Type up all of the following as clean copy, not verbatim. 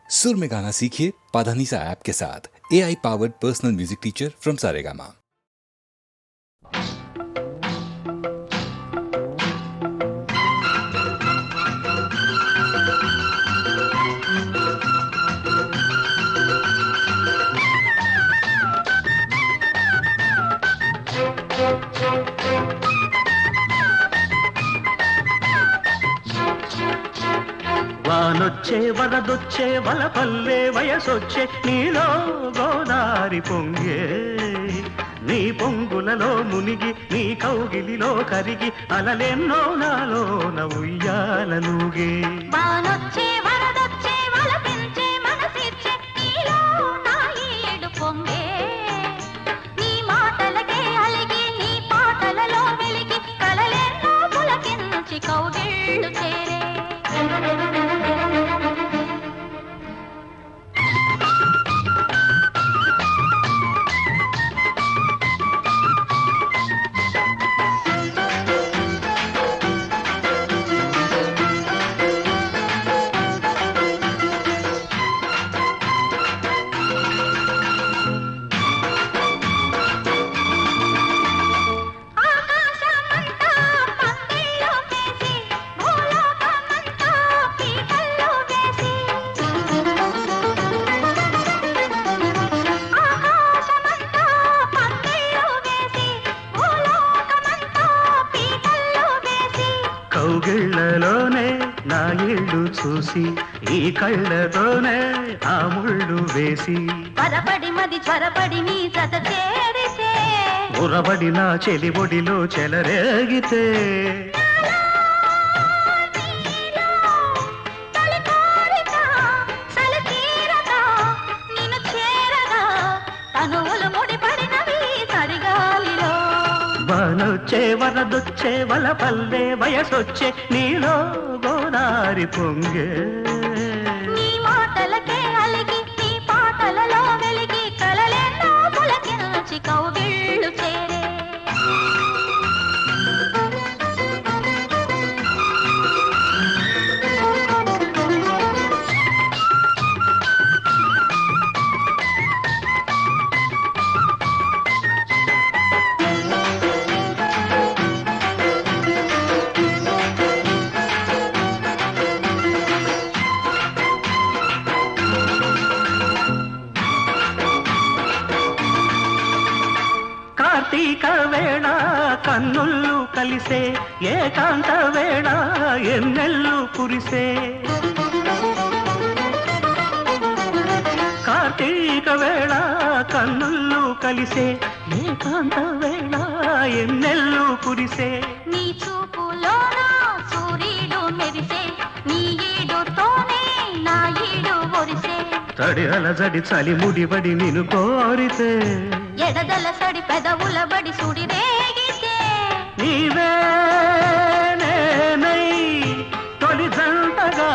सुर में गाना सीखिए पाधानीसा ऐप के साथ। AI powered personal music teacher from Saregama. వానొచ్చే వరదొచ్చే వలపల్లే వయసొచ్చే నీలో గోదారి పొంగే నీ పొంగులలో మునిగి నీ కౌగిలిలో కరిగి అలలెన్నో నాలోన ఉయ్యాలలుగే. వానొచ్చే వరదొచ్చే వలపించే మనసిచ్చే నీలో నా ఈడు పొంగే నీ మాటలకే అలిగి నీ పాటలలో వెలిగి కలలెన్నో పులకించి కౌగిళ్ళు చేరే. కౌగిళ్ళలోనే నా ఇళ్ళు చూసి ఈ కళ్ళతోనే ఆ ముళ్ళు వేసి త్వరపడి మది త్వరపడి నీ జత చేరితే ఉరబడి నా చెలిబొడిలో చెలరేగితే వానొచ్చే వరదొచ్చే వలపల్లే వయసొచ్చే నీలో గోదారి పొంగే. నీ మాటలకే అలిగి నీ పాటలలో వెలిగి కలలెన్నో పులకించి కౌగిళ్ళు చేరే. కార్తీక వేళ కన్నుళ్ళు కలిసే ఏకాంత వేళ ఎన్నెల్లు కురిసే. కార్తీక వేళ కన్నుళ్ళు కలిసే ఏకాంత వేళ ఎన్నెల్లు కురిసే. నీ చూపులోన సూర్యుడు మెరిసే నీ ఈడుతోనే నా ఈడు ఒరిసే. తడి అలజడి చలి ముడిబడి నిన్ను కోరితే ఎడదల సడి పెదవుల బడి సుడి రేగితే నీవే నేనై తొలి జంటగా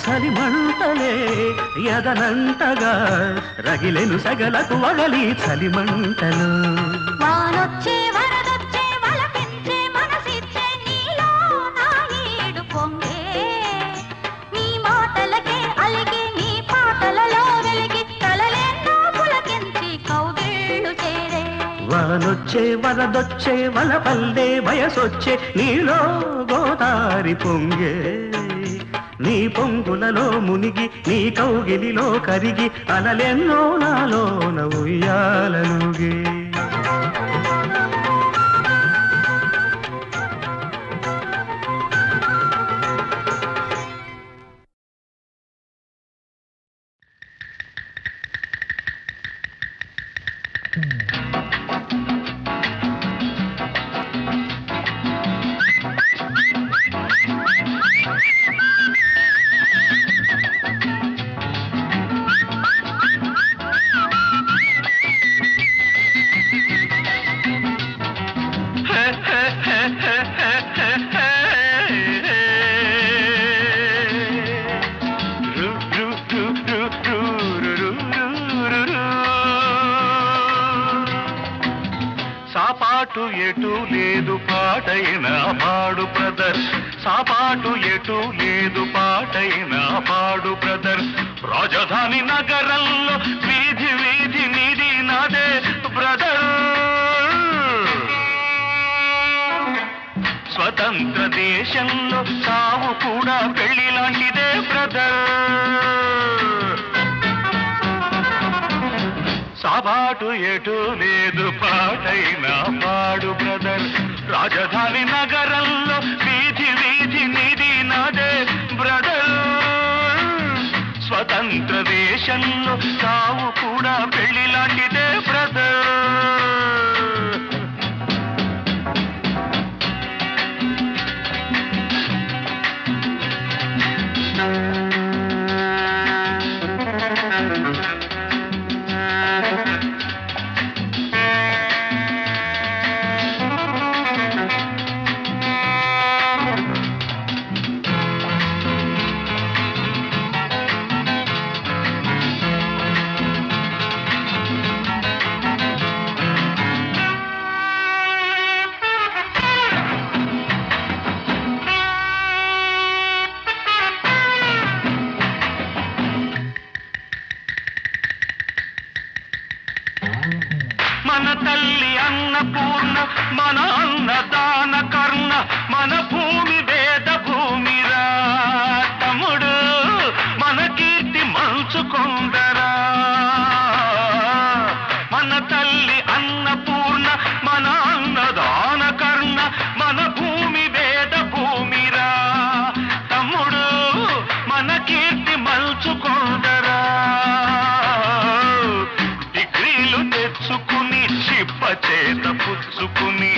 చలిమంటలే ఎదనంటగా రగిలెను సగలకు వగలి చలిమంటలు. వానొచ్చే వరదొచ్చే వలపించే మనసిచ్చే నీలో నా ఈడు పొంగే నీ మాటలకే అలిగి నీ పాటలలో వెలిగి కలలెన్నో పులకించి కౌగిళ్ళు చేరే. వానొచ్చే వరదొచ్చే వలపల్లే వయసొచ్చే నీలో గోదారి పొంగే నీ పొంగులలో మునిగి నీ కౌగిలిలో కరిగి అలలెన్నో నాలోన ఉయ్యాలలుగే. సాపాటు ఎటు లేదు పాటైన పాడు బ్రదర్, సాపాటు ఎటు లేదు పాటైన పాడు బ్రదర్. రాజధాని నగరంలో వీధి వీధి నీది నాదే బ్రదర్. స్వతంత్ర దేశంలో సావు కూడా పెళ్లి లాంటిదే బ్రదర్. సాబాటు ఎటు లేదు పాటైన పాడు బ్రదర్. రాజధాని నగరంలో వీధి వీధి నీది నాదే బ్రదర్. స్వతంత్ర దేశంలో సావు కూడా పెళ్లి లాంటిదే బ్రదర్. మన తల్లి అన్నపూర్ణ, మన అన్నదాన కర్ణ, మన భూమి వేద భూమిరా తమ్ముడు, మన కీర్తి మంచుకొండరా. మన తల్లి అన్నపూర్ణ, మన అన్నదాన కర్ణ, మన భూమి వేద భూమిరా తమ్ముడు, మన కీర్తి మంచుకొండరా. తెచ్చుకుని చిప్ప చేత పుచ్చుకుని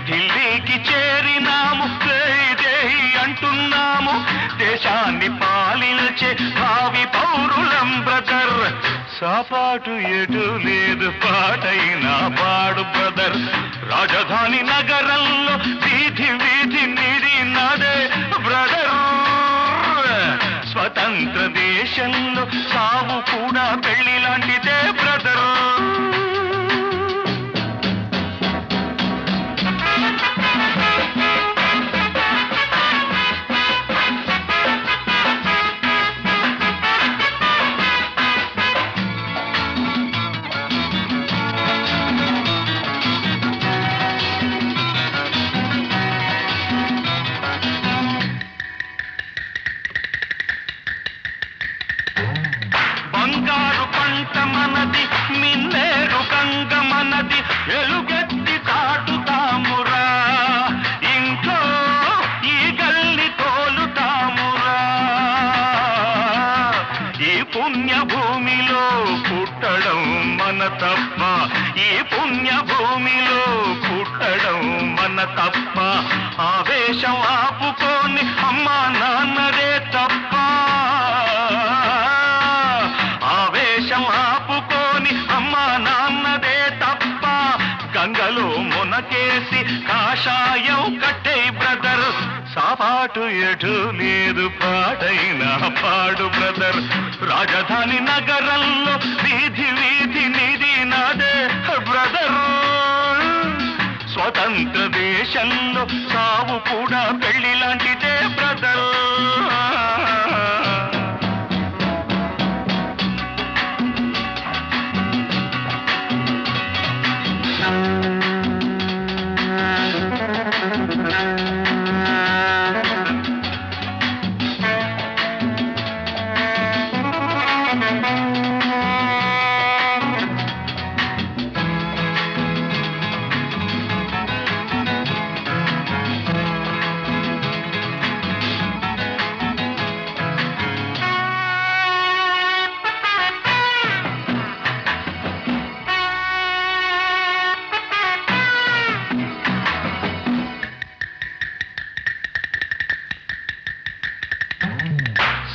ఢిల్లీకి చేరినాము, దేహి అంటున్నాము. దేశాన్ని పాలించే భావి పౌరులం బ్రదర్. సాపాటు ఎటు లేదు పాటైన పాడు బ్రదర్. రాజధాని నగరంలో వీధి వీధి నీది నాదే బ్రదర్. స్వతంత్ర దేశంలో సావు కూడా పెళ్లి లాంటిదే బ్రదర్. బంగారు పంట మనది, మిన్నేరు గంగ మనది, ఎలుగెత్తి చాటుతామురా. ఇంట్లో ఈ గల్లి తోలుతామురా. ఈ పుణ్య భూమిలో పుట్టడం మన తప్ప, ఈ పుణ్య భూమిలో పుట్టడం మన తప్ప. ఆవేశం ఆపుకొని అమ్మా నాన్నదే తప్ప, ఆపుకోని అమ్మా నాన్నదే తప్ప. గంగలో మునకేసి కాషాయం కట్టే బ్రదర్. సాపాటు ఎటు లేదు పాటైన పాడు బ్రదర్. రాజధాని నగరంలో వీధి వీధి నీది నాదే బ్రదర్. స్వతంత్ర దేశంలో సావు కూడా పెళ్లి లాంటిదే బ్రదర్.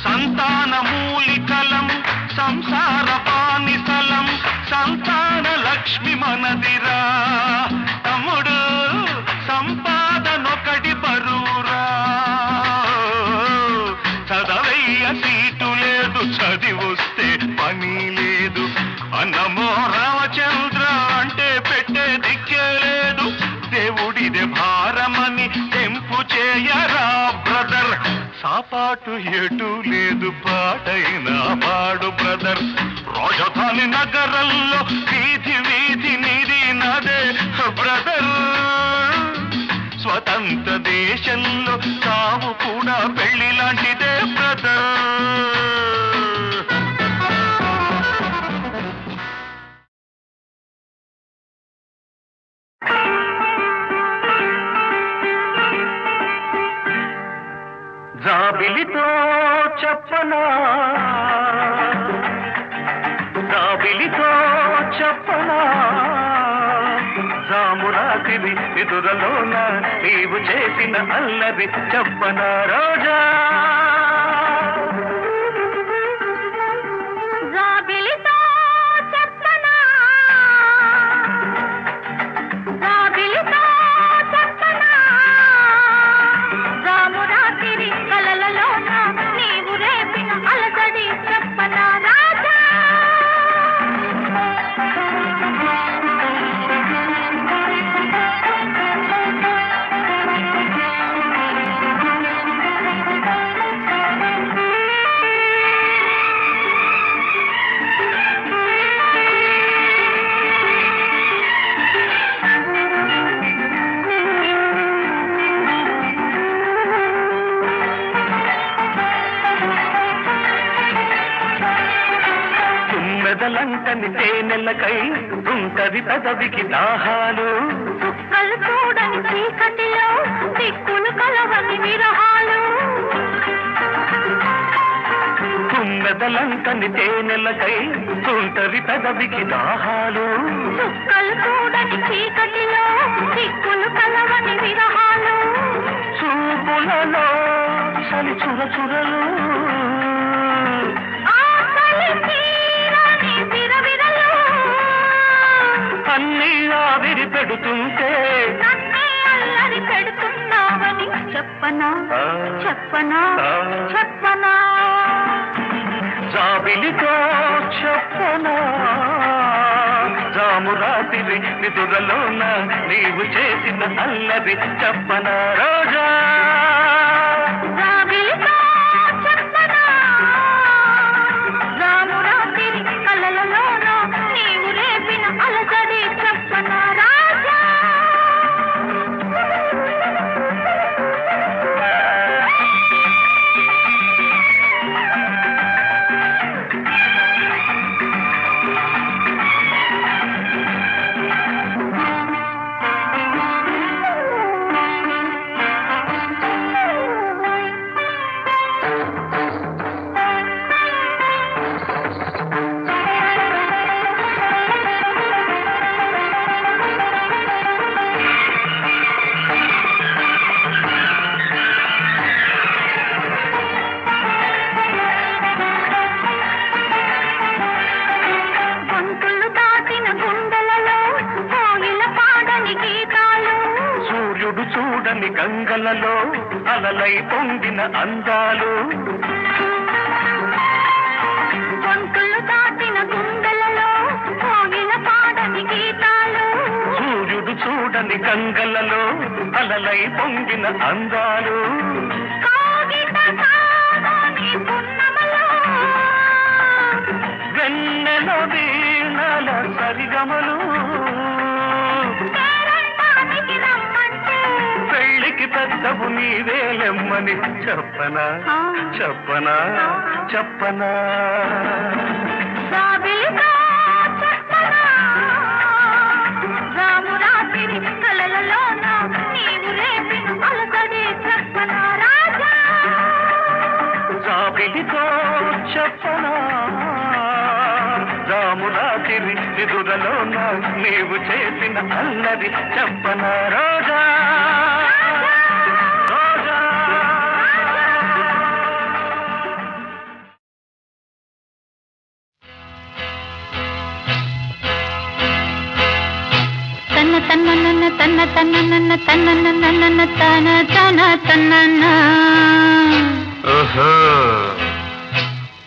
సంతాన మూలికలం సాపాటు ఎటు లేదు పాటైన పాడు బ్రదర్ రాజధాని నగరంలో వీధి వీధి నీది నాదే బ్రదర్ స్వతంత్ర దేశంలో తాము కూడా పెళ్లి లాంటిదే బ్రదర్ జాబిలితో చెప్పనా జాబిలితో చెప్పనా జామురాతివి ఎదురలోన నీవు చేసిన అల్లరి చెప్పనా రోజా జాబిలితో చెప్పనా జాబిలితో చెప్పనా జామురాతిరి కలలలోన నీవు రేపిన అలసడి చెప్పనా రాజా మెదలంటని తేనెలకై ఉంటది పెదవికి దాహాలు చుక్కలు చూడని చీకటిలో దిక్కులు కలవని విరహాలు మెదలంటని తేనెలకై ఉంటది పెదవికి దాహాలు చుక్కలు చూడని చీకటిలో దిక్కులు కలవని విరహాలు చూపులలో చలి చురచురలు అన్నీ ఆవిరి పెడుతుంటే అల్లరి పెడుతున్నావని చెప్పనా చెప్పనా చెప్పనా జాబిలితో చెప్పనా జామురాతిరి నిదురలోన నీవు చేసిన అల్లరి చెప్పనా రోజా జాబిలితో చెప్పనా జామురాతిరి కలలలోన నీవు రేపిన అలసడి చెప్పనా రాజా చూడని గంగలలో అలలై పొంగిన అందాలు గొంతులు దాటిన గుండెలలో కోగిల పాడని గీతాలు సూర్యుడు చూడని గంగలలో అలలై పొంగిన అందాలు కాగిత కాదని పున్నమలో వెన్నెల వీణల సరిగమలు పెళ్ళికి పెద్దవు నీవేలెమ్మని చెప్పనా చెప్పనా చెప్పనా జాబిలితో చెప్పనా జామురాతిరి కలలలోన నీవు రేపిన అలసడి చెప్పనా రాజా జాబిలితో చెప్పనా జామురాతిరి నిదురలోన నీవు చేసిన అల్లరి చెప్పనా రోజా తన్న తన్న తన తన తన్న ఓహో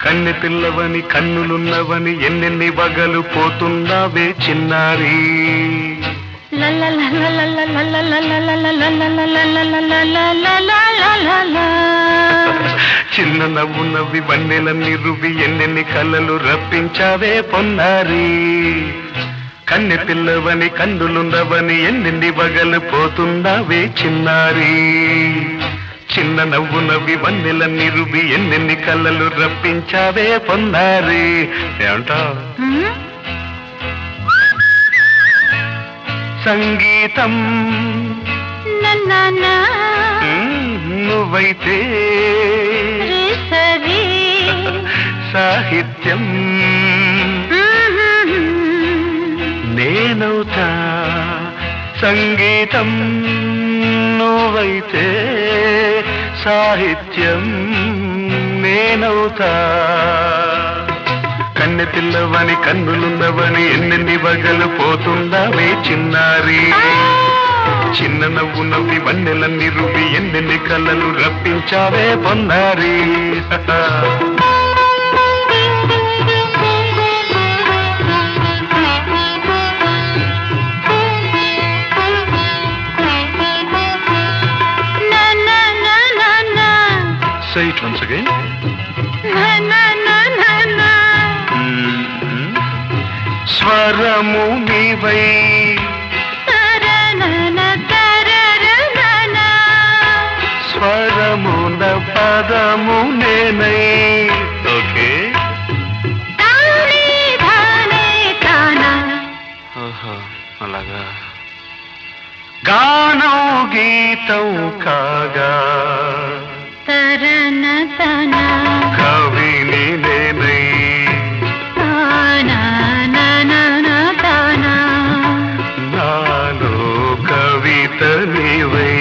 కన్నె పిల్లవని కన్నులున్నవని ఎన్నెన్ని వగలు పోతున్నావే చిన్నారి చిన్న నవ్వు నవ్వి వన్నెలన్నీ రువి ఎన్నెన్ని కళ్ళలు రప్పించావే పొన్నారి కన్నె పిల్లవని కన్నులుండవని ఎన్నెన్ని వగలు పోతున్నావే చిన్నారి చిన్న నవ్వు నవ్వి వన్నెలన్నీ రువి ఎన్నెన్ని కళ్ళలు రప్పించావే పొన్నారి ఏమంటావ్ సంగీతం నన్నా నువ్వైతే సరి సాహిత్యం నేనవుతా సంగీతం నువ్వైతే సాహిత్యం నేనవుతా కన్నె పిల్లవని కన్నులున్నవని ఎన్నెన్ని వగలు పోతుందావే చిన్నారి చిన్న నవ్వు నవ్వి వన్నెలన్నీ రువి ఎన్నెన్ని కళ్ళలు రప్పించావే పొన్నారి Say it once again. స్వరము నీవై స్వరమున పదము నేనై ఓకే అలాగా గానం గీతం కాగా కవిని నేనై నాలో కవిత నీవై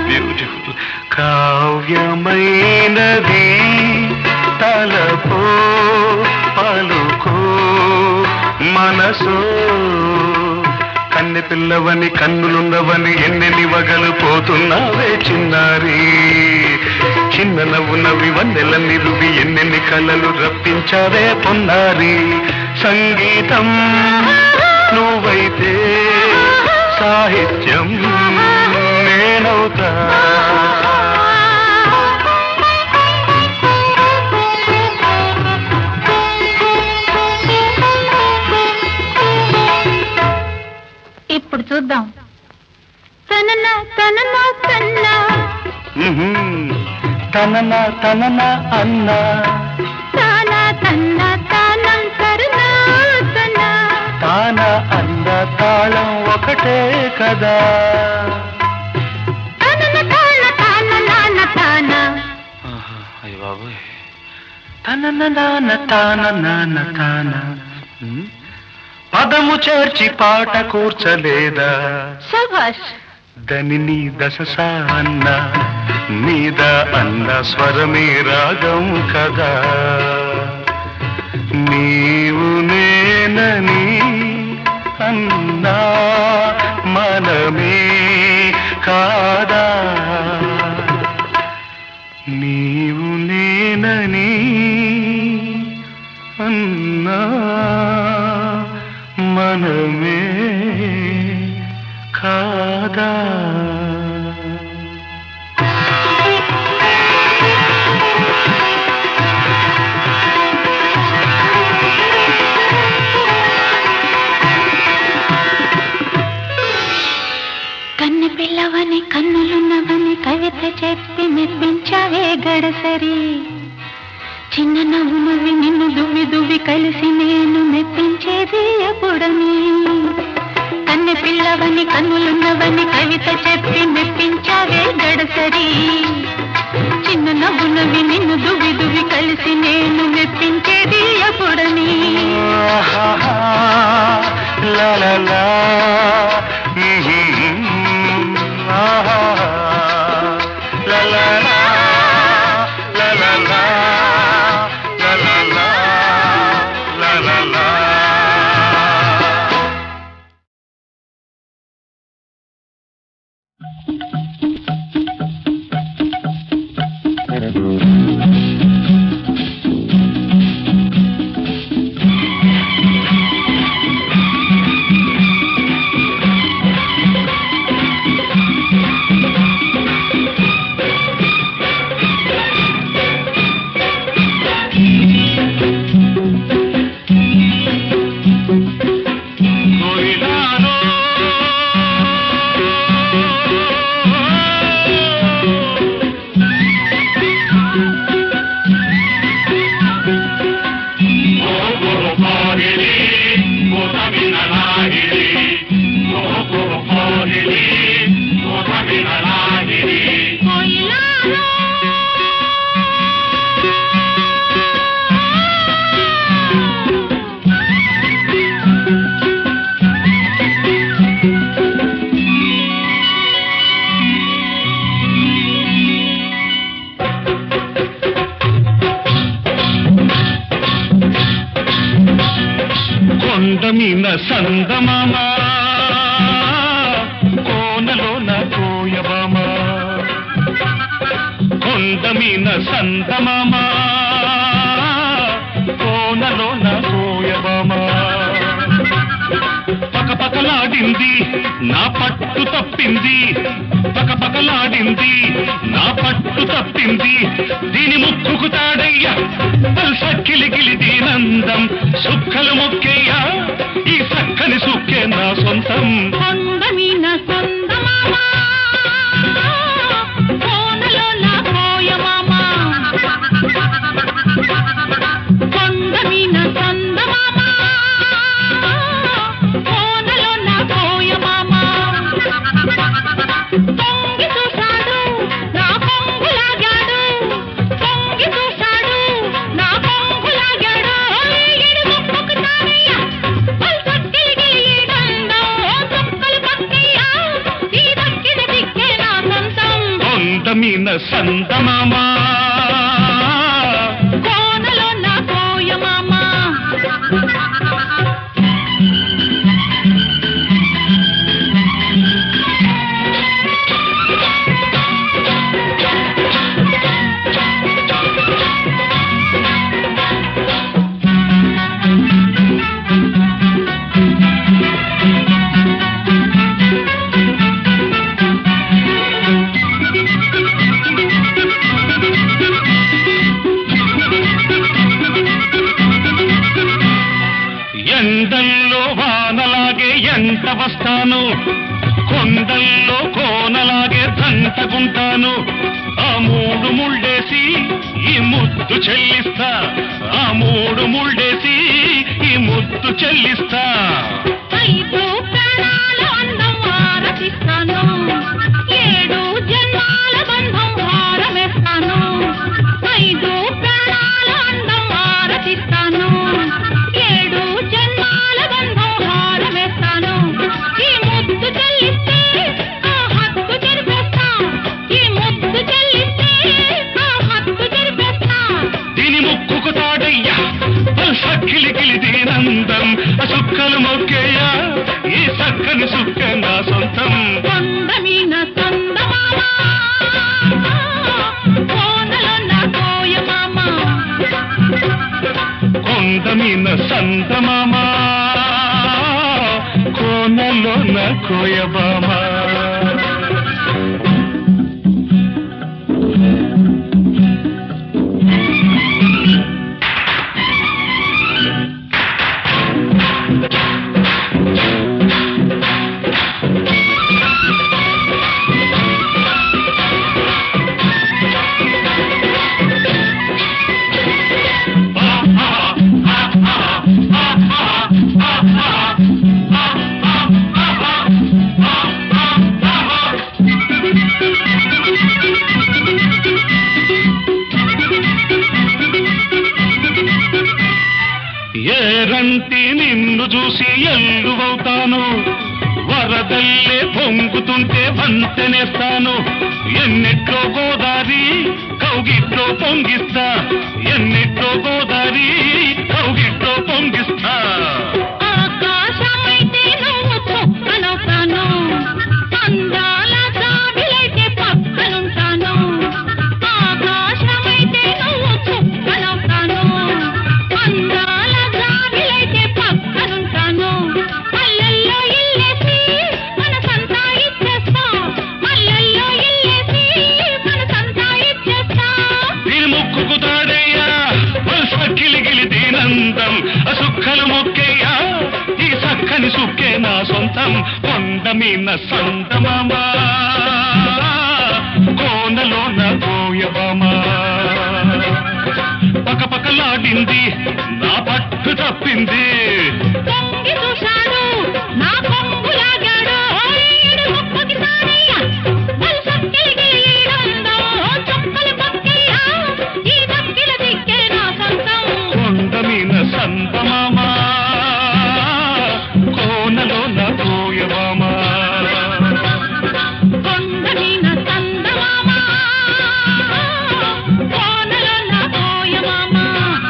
బ్యూటిఫుల్ కావ్యమైనది తలపో పలుకో మనసో కన్నె పిల్లవని కన్నులున్నవని ఎన్నెన్ని వగలు పోతున్నావే చిన్నారి చిన్న నవ్వు నవ్వి వన్నెలన్నీ రువి ఎన్నెన్ని కళ్ళలు రప్పించావే పొన్నారి సంగీతం నువ్వైతే సాహిత్యం నేనవుతా ఇప్పుడు చూద్దాం తననా తననా తన్నా తనన తనన అన్నా తానా తన్నా తానం తరునా తన్నా తాన అన్న తాళం ఒకటే కదా తనన తాన తాన నాన్న తానా అయ్య బాబోయ్ తనన నాన్న తాన నాన్న తాన పదము చేర్చి పాట కూర్చలేదా శభాష్ దని దశ అన్న మీద అన్న స్వరమే రాగం కదా నీవు నేనని అన్నా మనమే కాదా నీవు నేనని అన్నా మనమే కాదా కన్నె పిల్లవని కన్నులున్నవని కవిత చెప్పి మెప్పించావే గడసరి చిన్న నవ్వు నవ్వి నిన్ను దువ్వి దువ్వి కలిసి నేను మెప్పించేది ఎప్పుడని కన్నె పిల్లవని కన్నులున్నవని కవిత చెప్పి మెప్పించావే గడసరి చిన్న నవ్వు నవ్వి నిన్ను దువ్వి దువ్వి కలిసి నేను మెప్పించేది ఎప్పుడని లా లా లా కోయిలాలో కొండమీన సందమామ కోనలోన కోయబామ కొండమీన సందమామ కోనలోన కోయబామ పకపకలాడింది నా పట్టు తప్పింది పకపకలాడింది నా పట్టు తప్పింది దీని ముక్కుకు తాడయ్యా సక్కిలిగిలి దీనందం సుక్కలు మొక్కేయ్యా ఈ సక్కని సుక్కే నా సొంతం కొండమీన సందమామ కోనలోన కోయమామ కొండమీన సందమామ కోనలోన కోయమామ తొంగి చూశాడు నా కొంగులాగాడు తొంగి చూశాడు నా కొంగులాగాడు ఈడు ముక్కుకు తానయ్య పల్సక్కిలిగిలి ఈడందం సుక్కలు పక్కయ్య ఈ దక్కిన దిక్కే నా సొంతం కొండమీన సందమామ కోనలోన కోయమామ ఎండల్లో వానలాగే ఎంట వస్తాను కొండల్లో కోనలాగే దంటకుంటాను ఆ మూడు ముళ్ళేసి ఈ ముద్దు చెల్లిస్తా ఆ మూడు ముళ్ళేసి ఈ ముద్దు చెల్లిస్తా ఐదు ప్రాణాల అందం ఆరతిస్తాను ఏడు జన్మాల బంధం హారమేస్తాను ఐదు ప్రాణాల అందం ఆరతిస్తాను ఏడు జన్మాల బంధం హారమేస్తాను ఈ ముద్దు చెల్లిస్తే ఆ హక్కు జరిపేస్తా ఈ ముద్దు చెల్లిస్తే ఆ హక్కు జరిపేస్తా దీని ముక్కుకు తాడయ్యా సక్కిలిగిలి దీనందం సుక్కలు మొక్కేయ్యా ఈ సక్కని సుక్క నా సొంతం కొండమీన సందమామ కోనలోన కోయమామ కొండమీన సందమామ కోనలోన కోయబామ ఏరంటి నిన్ను చూసి ఎల్లువవుతాను వరదల్లే పొంగుతుంటే వంతెనేస్తాను ఎన్నిట్లో గోదారి కౌగిట్లో పొంగిస్తా ఎన్నిట్లో గోదారి కౌగిట్లో పొంగిస్తా ఆకాశమైతే నువ్వు చొక్కనవుతాను అందాల జాబిలైతే పక్కనుంటాను ఆకాశమైతే నువ్వు చొక్కనవుతాను అందాల జాబిలైతే పక్కనుంటాను మల్లెల్లో ఇల్లేసి మనసంతా ఇచ్చేస్తా మల్లెల్లో ఇల్లేసి మనసంతా ఇచ్చేస్తా దీని ముక్కుకు తాడయ్యా సక్కిలిగిలి దీనందం సుక్కలు మొక్కేయ్యా సొంతం కొండ మీన సందమామ కోనలోన కోయబామ పకపకలాడింది నా పట్టు తప్పింది తొంగి చూశాడు నా కొంగు లాగాడు ఈడు ముక్కుకి సారయ్య వలసక్కిలికి ఈడందో చొక్కలు పక్కయ్య ఈ దక్కిల దిక్కే నా సొంతం కొండ మీన సందమామ కోనలోన కోయబామ కొండ మీన సందమామ కోనలోన కోయమామ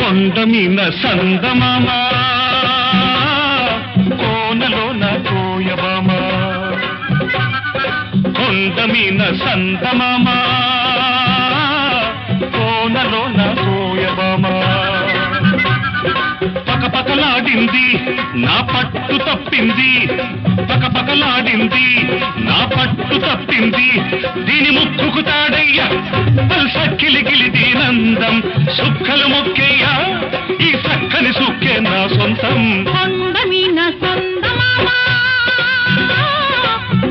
కొండ మీన సందమామ కోనలోన కోయబామ కొండ మీన సందమామ కోనలోన కోయబామ పకపకలాడింది నా పట్టు తప్పింది పకపకలాడింది నా పట్టు తప్పింది దీని ముక్కుకు తాడయ్య సక్కిలికిలి దీనందం సుక్కలు మొక్కేయ్యా ఈ సక్కని సుక్కే నా సొంతం కొండ మీన సందమామ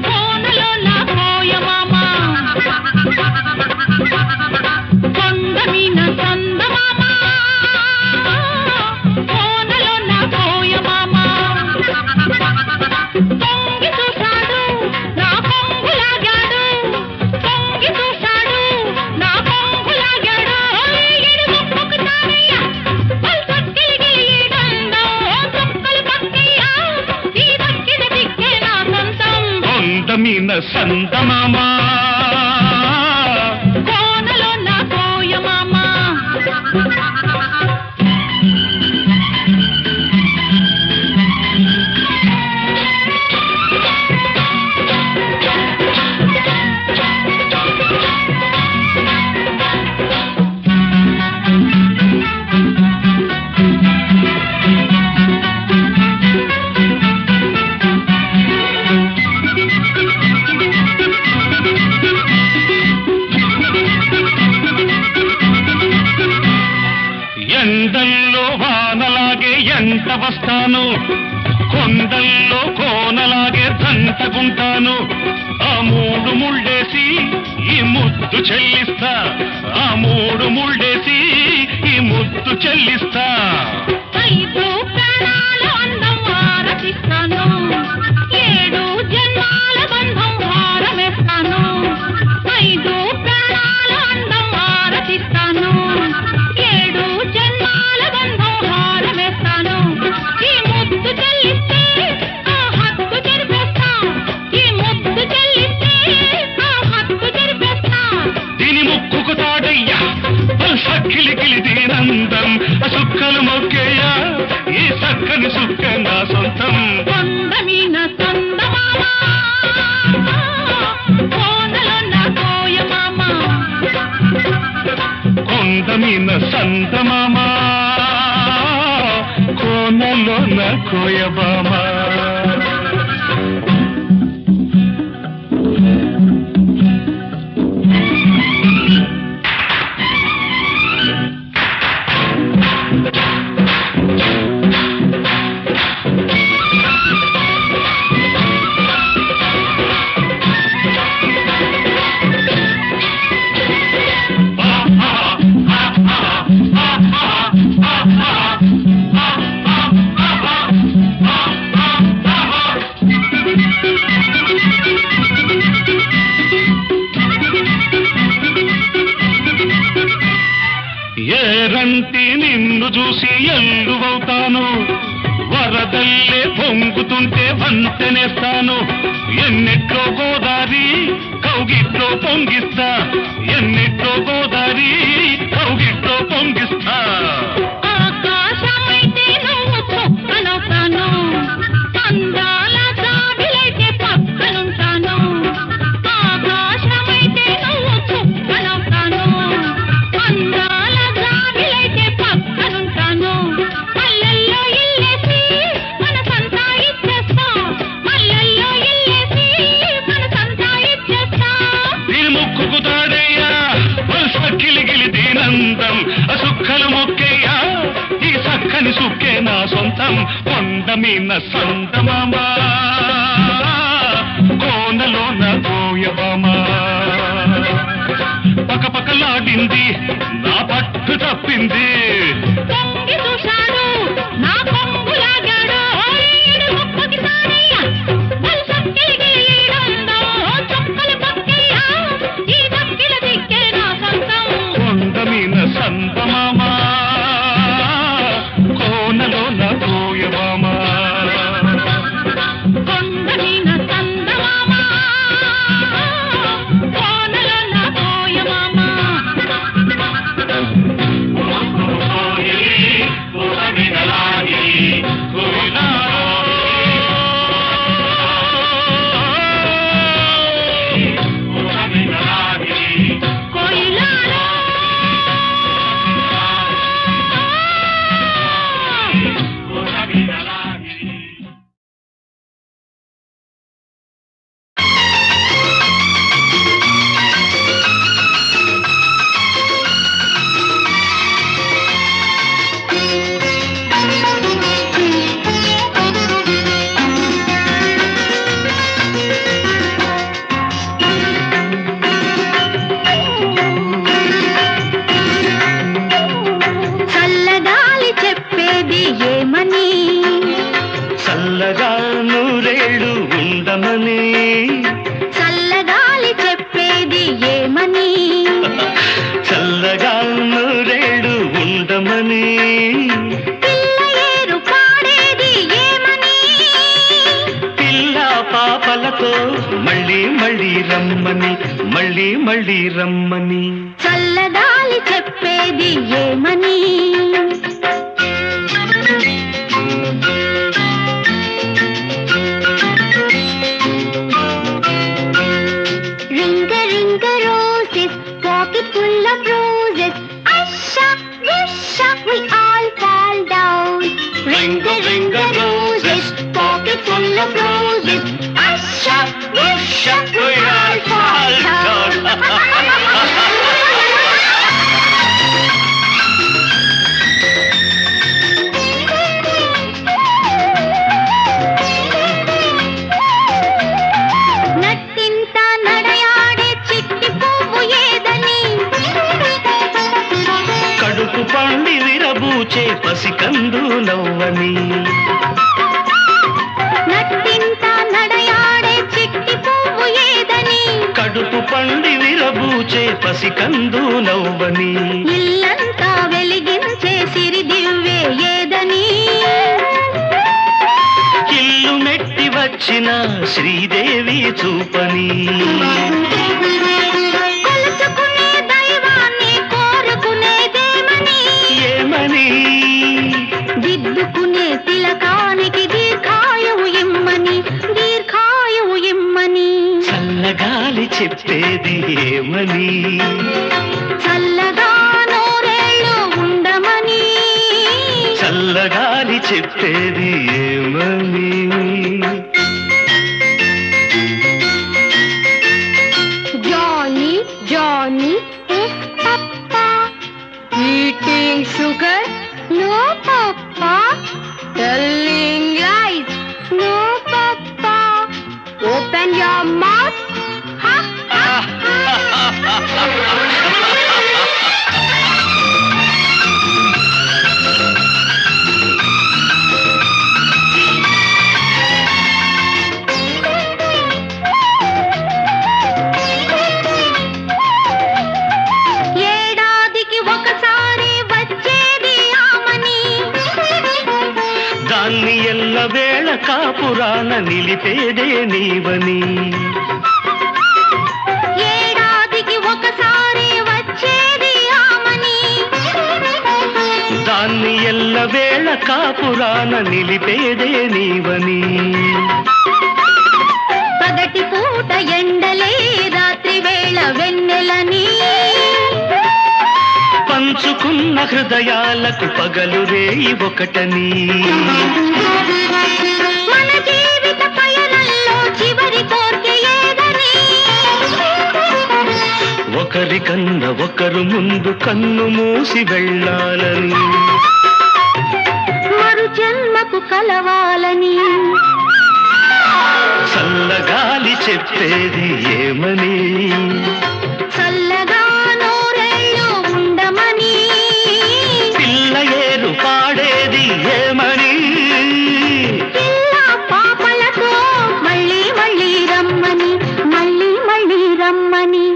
కోనలోన కోయమామ కొండ మీన సందమామ కోనలోన కోయమామ తొంగి చూశాడు నా కొంగు లాగాడు తొంగి చూశాడు నా కొంగు లాగాడు ఈడు ముక్కుకు సారయ్య వలసక్కిలికి ఈడందో చొక్కలు పక్కయ్య ఈ దక్కిన దిక్కే నా సొంతం కొండ మీన సందమామ కోనలోన కోయమామ ఎండల్లో వానలాగే ఎంట వస్తాను కొండల్లో కోనలాగే దంటకుంటాను ఆ మూడు ముళ్ళేసి ఈ ముద్దు చెల్లిస్తా ఆ మూడు ముళ్ళేసి ఈ ముద్దు చెల్లిస్తా ఐదు ప్రాణాల అందం ఆరతిస్తాను ఏడు జన్మాల బంధం హారమేస్తాను ఐదు ప్రాణాల అందం ఆరతిస్తాను ఏడు జన్మాల బంధం హారమేస్తాను ఈ ముద్దు చెల్లిస్తే ఆ హక్కు జరిపేస్తా ఈ ముద్దు చెల్లిస్తే ఆ హక్కు జరిపేస్తా దీని ముక్కుకు తాడయ్యా సక్కిలికిలి దీనందం సుక్కలు మొక్కేయ్యా ఈ సక్కని సుక్క నా సొంతం కొండ మీన సందమామ కోనలోన కోయమామ కొండ మీన సందమామ కోయబామ ఏరంటి నిన్ను చూసి ఎల్లువవుతాను వరదల్లే పొంగుతుంటే వంతెనేస్తాను ఎన్నిట్లో గోదారి కౌగిట్లో పొంగిస్తా ఎన్నిట్లో గోదారి కౌగిట్లో పొంగిస్తా ఆకాశమైతే నువ్వు చుక్కలవుతాను అందాల జాబిలైతే పక్కనుంటాను ఆకాశమైతే నువ్వు చుక్కలవుతాను అందాల జాబిలైతే పక్కనుంటాను మల్లెల్లో ఇల్లేసి మనసంతా ఇచ్చేస్తా మల్లెల్లో ఇల్లేసి మనసంతా ఇచ్చేస్తా దీని ముక్కుకు తాడయ్యా వరుస కిలిగిలి దీనందం సుక్కలు మొక్కయ్యా ఈ సక్కని సుక్కే నా సొంతం కొండ మీన సందమామా కోనలోన కోయబామా పకపకలాడింది నా పట్టు తప్పింది పొంగి చూశాడు నా కొంగు లాగాడు ఈడు ముక్కుకి సారయ్య వలసక్కిలిగి ఈడందో చుక్కలు పక్కయ్య ఈ దక్కిల దిక్కే నా సొంతం కొండ మీన సందమామా కోనలోన కోయబామా కొండ మీద చందమామ కోనలో నా కోయమామ కోయిలాలో చల్లగాలి చెప్పేది ఏమని చల్లగా నూరేళ్ళు ఉండమని చల్లగాలి చెప్పేది ఏమని చల్లగా నూరేళ్ళు ఉండమని పిల్ల ఏరు పాడేది ఏమని పిల్ల పాపలతో మళ్ళీ మళ్ళీ రమ్మని మళ్ళీ మళ్ళీ రమ్మని చల్లగాలి చెప్పేది ఏమని రింగ రింగ roses pocket full of roses Asha, Usha, we all fall down Ring a ring a roses, pocket full of roses Asha, Usha, we all fall down. నట్టింట నడయాడే చిట్టి పువ్వు ఏదని కడుపు పండి విరబూచే పసికందు నవ్వని నట్టింట నడయాడే చిట్టి పువ్వు ఏదని కడుపు పండి విరబూచే పసికందు నవ్వని ఇల్లంతా వెలిగించే సిరి దివ్వే ఏదని ఇల్లు మెట్టి వచ్చిన శ్రీదేవి చూపని కొలుచుకునే దైవాన్ని కోరుకునేదేమని ఏమని దిద్దుకునే తిలకానికి దీర్ఘాయువు ఇమ్మని దీర్ఘాయువు ఇమ్మని చల్లగాలి చెప్పేది ఏమని చల్లగా నూరేళ్ళు ఉండమని చల్ల చల్లగాలి చెప్పేది ఏమని Johnny Johnny papa eating sugar no papa telling lies no papa open your mouth వేళ కాపురాన నిలిపేదే నీవని ఏడాదికి ఒకసారి వచ్చేది ఆమని దాన్ని ఎల్ల వేళ కాపురాన నిలిపేదే నీవని పగటి పూట ఎండలే రాత్రి వేళ వెన్నెలని పంచుకున్న హృదయాలకు పగలు రేయి ఒకటని మన జీవిత పయనంలో చివరి కోర్కె ఏదని ఒకరికన్నా ఒకరు ముందు కన్ను మూసి వెళ్ళాలని మరు జన్మకు కలవాలని చల్లగాలి చెప్పేది ఏమని చల్లగా నూరేళ్ళు ఉండమని పిల్ల ఏరు పాడేది ఏమని పిల్ల పాపలతో మళ్ళీ మళ్ళీ రమ్మని మళ్ళీ మళ్ళీ రమ్మని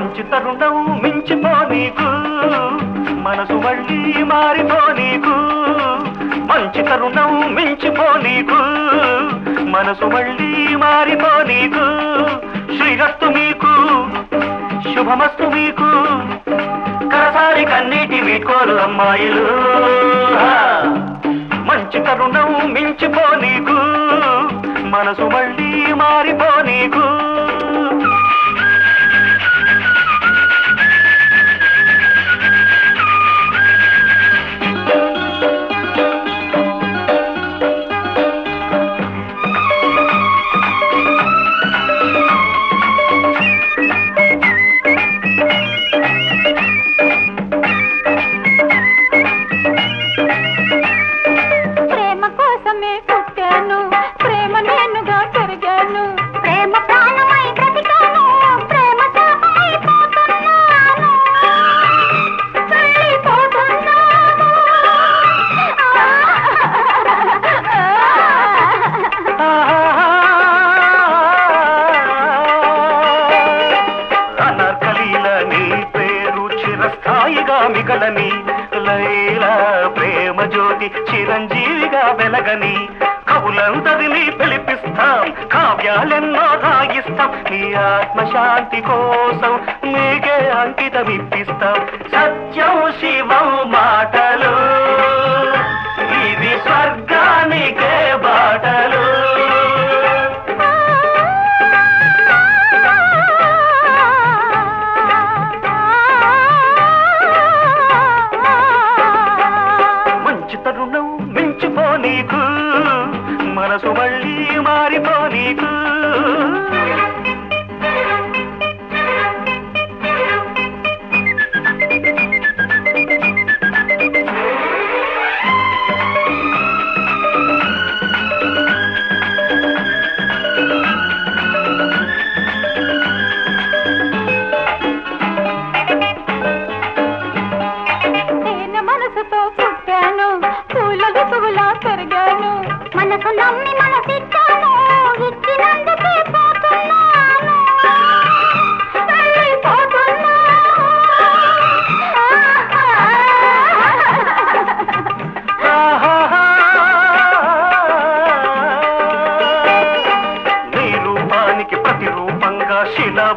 మంచి తరుణం మించిపో నీకు మనసు మళ్ళీ మారిపో నీకు మంచి తరుణం మించిపో నీకు మనసు మళ్ళీ మారిపో నీకు శ్రీరస్తు మీకు శుభమస్తు మీకు కరసారి కన్నీటి వీడ్కోలు అమ్మాయిలు మంచి తరుణం మించిపో నీకు మనసు మళ్ళీ మారిపో నీకు మిగలని లైలా ప్రేమ జ్యోతి చిరంజీవిగా వెలగని కవులందరినీ పిలిపిస్తాం కావ్యాలెన్నో రాగిస్తాం నీ ఆత్మశాంతి కోసం మీకే అంకితం ఇప్పిస్తాం సత్యం శివం మాటలు ఇది స్వర్గానికే బాటలు తరుణం మించిపో నీకు మనసు మళ్ళీ మారిపో నీకు మనసుతో పుట్టాను పూల ఋతువులా పెరిగాను మనసు నమ్మి మనసి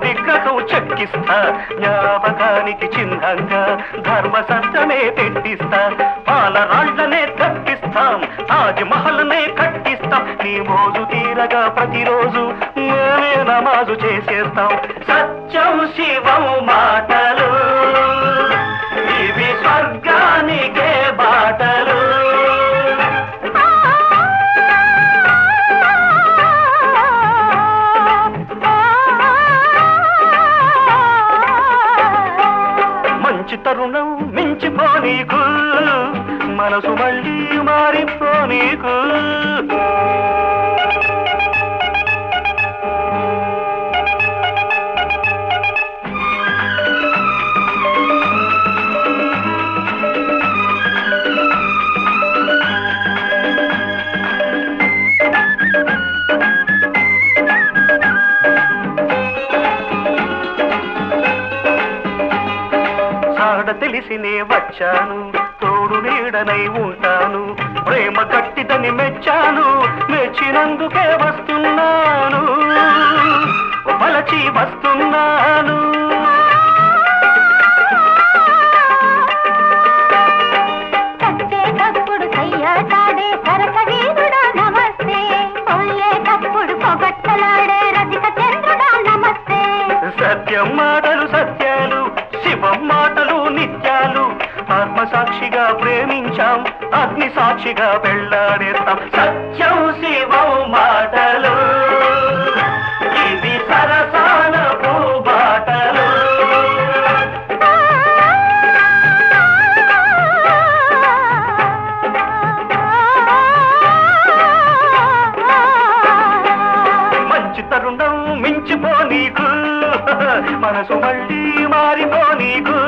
విగ్రహం చెక్కిస్తా, జ్ఞాపకానికి చిహ్నంగా ధర్మ సత్యమే పెట్టిస్తా, పాలరాళ్లనే తప్పిస్తాం, తాజ్ మహల్నే కట్టిస్తాం, నీ మోజు తీరగా ప్రతిరోజు మేమే నమాజు చేసేస్తాం. సత్యం శివం మాటలు ఇవి స్వర్గానికే బాటలు. మంచి తరుణం మించిపోనీకు, మనసు మళ్ళీ మారిపోనీకు. తెలిసినే వచ్చాను, తోడు నీడనై ఉంటాను, ప్రేమ గట్టిదని మెచ్చాను, మెచ్చినందుకే వస్తున్నాను, పలచి వస్తున్నాను. చచ్చేటప్పుడు సయ్యాడే సరస వీరుడా నమస్తే, పోయేటప్పుడు పొగట్టలాడే రసిక చంద్రుడా నమస్తే. సత్యం మాటలు సత్యాలు, శివం మాటలు నిత్యాలు, ఆత్మ సాక్షిగా ప్రేమించాం, అగ్ని సాక్షిగా పెళ్ళాడేస్తాం. సత్యం శివం మాటలు ఇది సరసాల పూబాటలు. మంచి తరుణం మించిపోనీకు, మనసు మళ్ళీ మారిపోనీకు.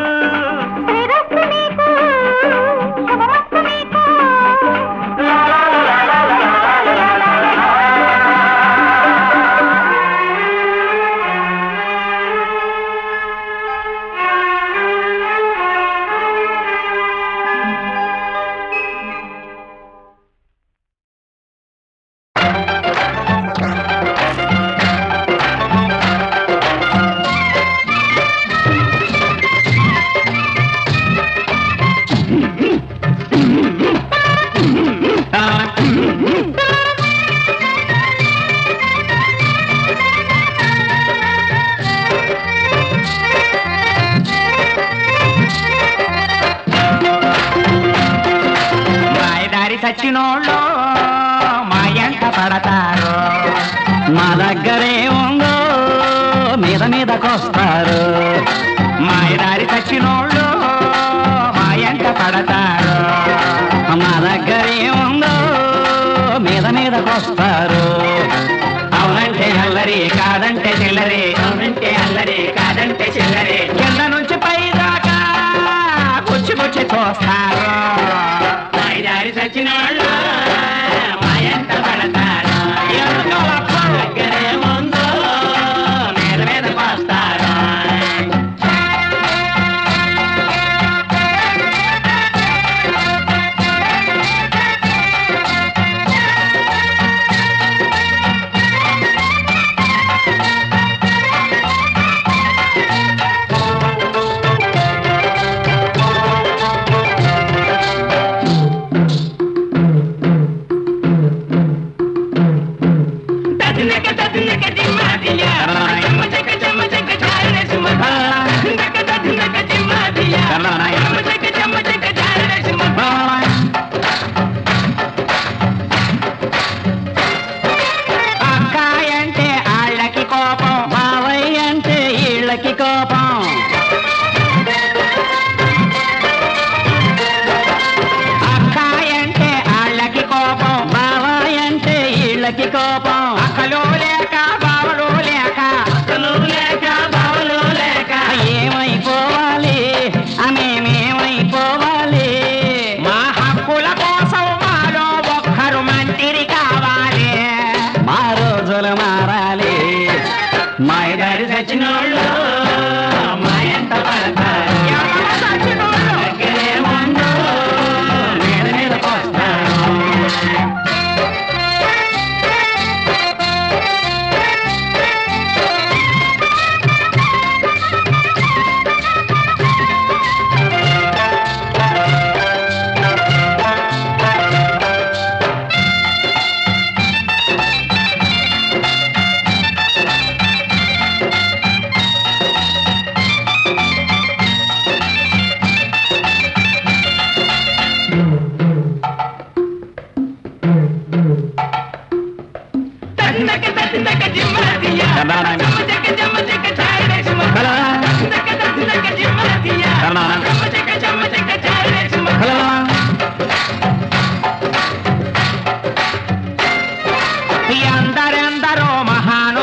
చచ్చినోళ్ళు మా ఎంట పడతారు, మా దగ్గరే ఉందో మీద మీదకొస్తారు. మాయదారి చచ్చినోళ్ళు మా ఎంట పడతారు, మా దగ్గరే ఉందో మీద మీదకొస్తారు. అవునంటే అల్లరి కాదంటే చిల్లరి, అవునంటే అల్లరి కాదంటే చిల్లరి, కింద నుంచి పై దాకా గుచ్చి గుచ్చి చూస్తారు. మాయదారి చచ్చినోళ్ళు మా ఎంట పడతారు, దగ్గరే ఉందో మీద మీదకొస్తారు.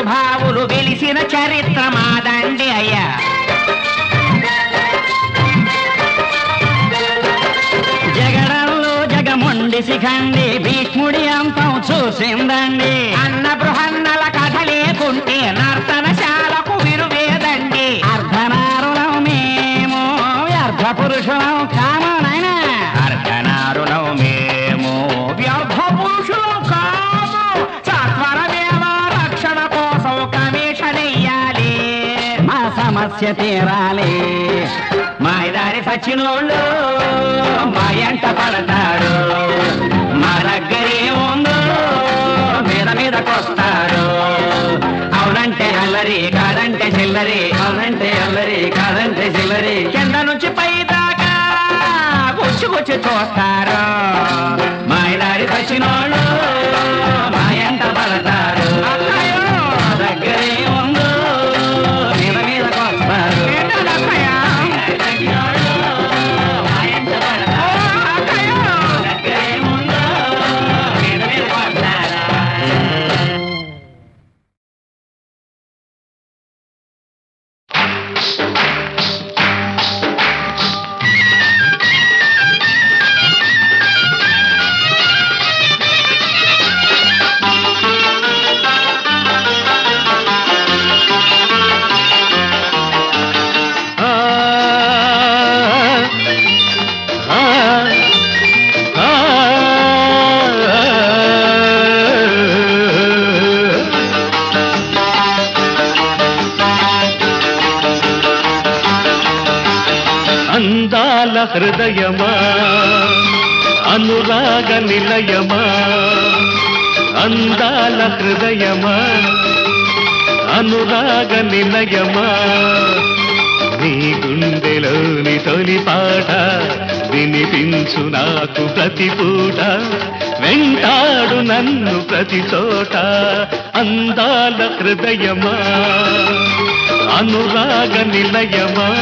మహానుభావులు వెలిసిన చరిత్ర మాదండి అయ్యా. జగడంలో జగముండి శిఖండి భీష్ముడి అంతం చూసిందండి. అన్న బృహన్నల కథ లేకుంటే నర్తనశాలకు విరువేదండి. అర్ధనారులం మేము వ్యర్థ పురుషులం కాము నాయనా. అర్ధనారులం మేము వ్యర్థ పురుషులం కాము. సత్వరమేవ రక్షణ కోసం కమిషన్ వెయ్యాలి. మా సమస్య తీరాలి. మాయదారి సచ్చినోళ్ళు మా ఎంట పడతారు. మా దగ్గరే ఉందో మీద మీదకొస్తారు. అవునంటే అల్లరి కాదంటే చిల్లరి. అవునంటే అల్లరి కాదంటే చిల్లరి. కింద నుంచి పై దాకా గుచ్చి చూస్తారు. మాయదారి సచ్చినోళ్ళు మా ఎంట పడతారు. మా దగ్గరే ఉందో మీద మీదకొస్తారు. అందాల హృదయమా అనురాగ నిలయమా. అందాల హృదయమా అనురాగ నిలయమా. నీ గుండెలోని తొలి పాట వినిపించు నాకు ప్రతి పూట. వెంటాడు నన్ను ప్రతి చోట. అందాల హృదయమా అనురాగ నిలయమా.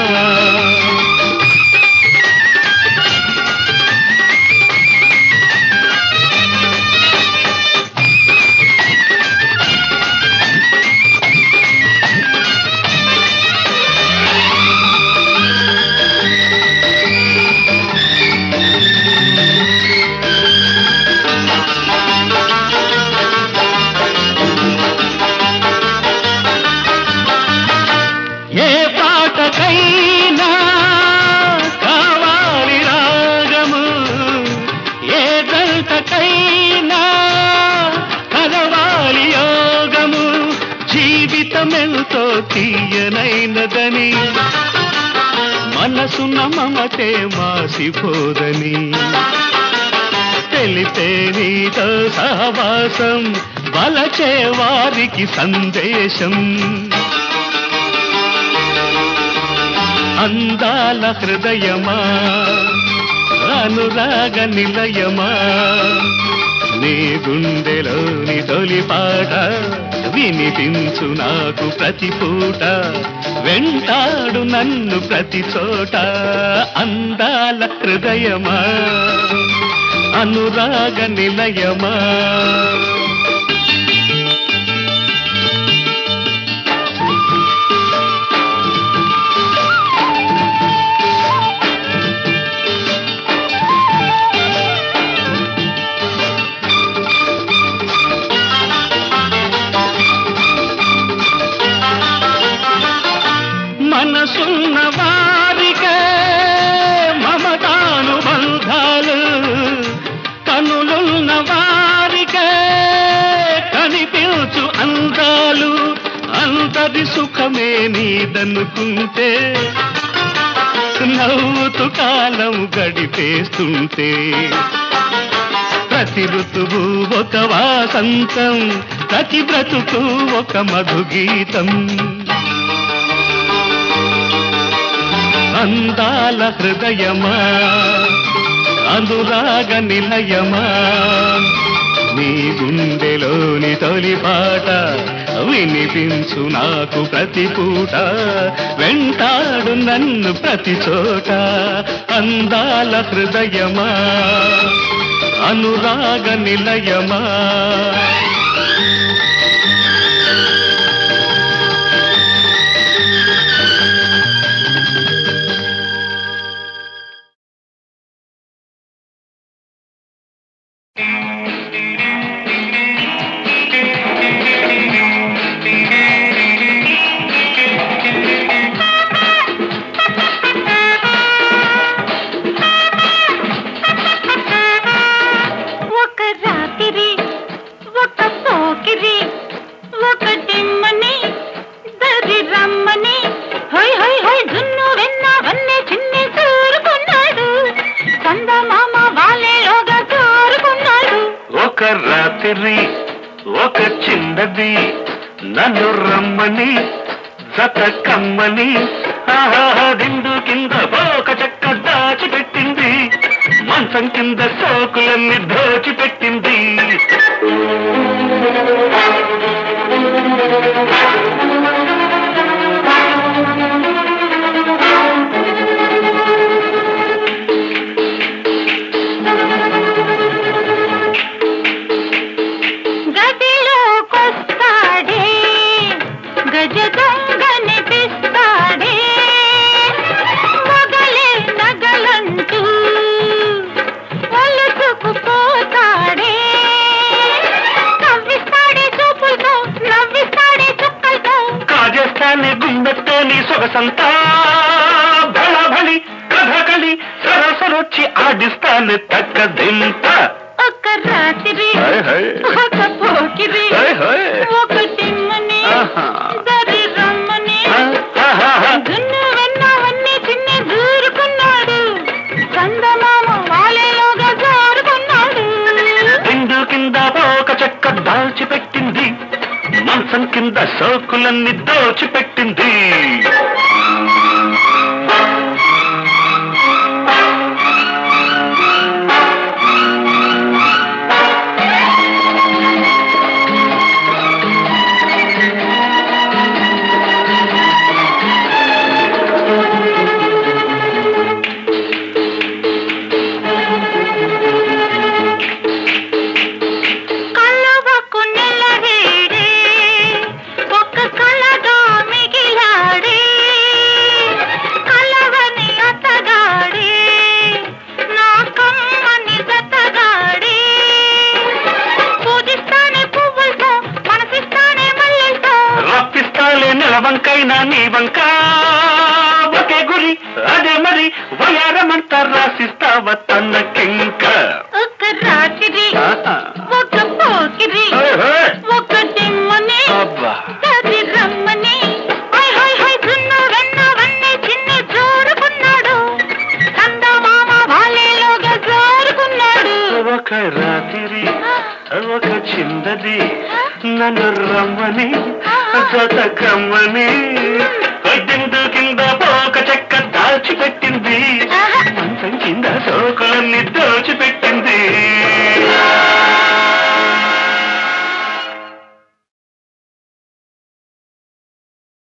ఏ పాటకైనా కావాలి రాగము. ఏ జంటకైనా కలవాలి యోగము. జీవితమెంతో తీయనైనదని మనసున మమతే మాసిపోదని తెలిపే నీతో సహవాసం వలచే వారికి సందేశం. అందాల హృదయమా అనురాగ నిలయమా. నీ గుండెలోని తొలి పాట వినిపించు నాకు ప్రతి పూట. వెంటాడు నన్ను ప్రతి చోట. అందాల హృదయమా అనురాగ నిలయమా. మనసున్న వారికే మమతానుబంధాలు. కనులున్న వారికే కనిపించు అందాలు. అంతది సుఖమే నీదనుకుంటే నవ్వుతూ కాలం గడిపేస్తుంటే. ప్రతి ఋతువు ఒక వాసంతం. ప్రతి బ్రతుకు ఒక మధుగీతం. అందాల హృదయమా అనురాగ నిలయమా. నీ గుండెలోని తొలి పాట వినిపించు నాకు ప్రతి పూట. వెంటాడు నన్ను ప్రతి చోట. అందాల హృదయమా అనురాగ నిలయమా. ఒక రాత్రి ఒక పోకిరి ఒక టిమ్మని దరి రమ్మని హై హై హై జున్ను వెన్న వన్నే చిన్ని తూరుకున్నాడు చందమామ వాళ్ళేలోగా తూరుకున్నాడు. ఒక రాత్రి ఒక చిన్నది నన్ను రమ్మని జత కమ్మని దిండు కింద ఒక చెక్క దాచిపెట్టింది మంచం కింద సోకులన్నీ దోచిపెట్టింది. గదిలోకొస్తాడే గజ దొంగనిపిస్తాడే మొగలే నగలంటూ ఒలుసుకుపోతాడే నవ్విస్తాడే చూపులతో నవ్విస్తాడే చుక్కలతో కాజేస్తానే గుండెతో నీ సొగసంతా బళబళి కథకళి సరసరొచ్చి ఆడిస్తానే తక్కదింత. ఒక రాత్రి హై హై. ఒక పోకిరి హై హై. ఒక టిమ్మని ఆహా. దరి రమ్మని ఆహాహా. జున్ను వెన్నవన్నీ చిన్ని దూరుకున్నాడు చందమామ వాళ్ళేలోగా జారుకున్నాడు. దిండు కింద ఒక చెక్క దాల్చిపెట్టింది మంచం కింద సోకులన్నీ దోచిపెట్టింది. కళ్ళవకు నెలవేడే ఒక కళగా మిగిలాడే కలవని అతగాడే నా కమ్మని జతగాడే పూజిస్తానే పువ్వులతో మనసిస్తానే మల్లెలతో రప్పిస్తాలే నిలవంకైనా నీ వంక ఒకే గురి అదే మరి వయారమంతా రాసిస్తావ తన్నకింక. ఒక రాత్రి ఆహా. ఒక పోకిరి హై హై. ఒక టిమ్మని అబ్బా. దరి రమ్మని హై హై హై జున్ను వెన్నవన్నీ చిన్ని జోరుకున్నాడు చందమామ వాళ్ళేలోగా జోరుకున్నాడు. ఒక రాత్రి ఒక చిన్నది నన్ను రమ్మని జత కమ్మని దిండు కింద ఒక చెక్క దాచిపెట్టింది మంచం కింద సోకులన్నీ దోచిపెట్టింది.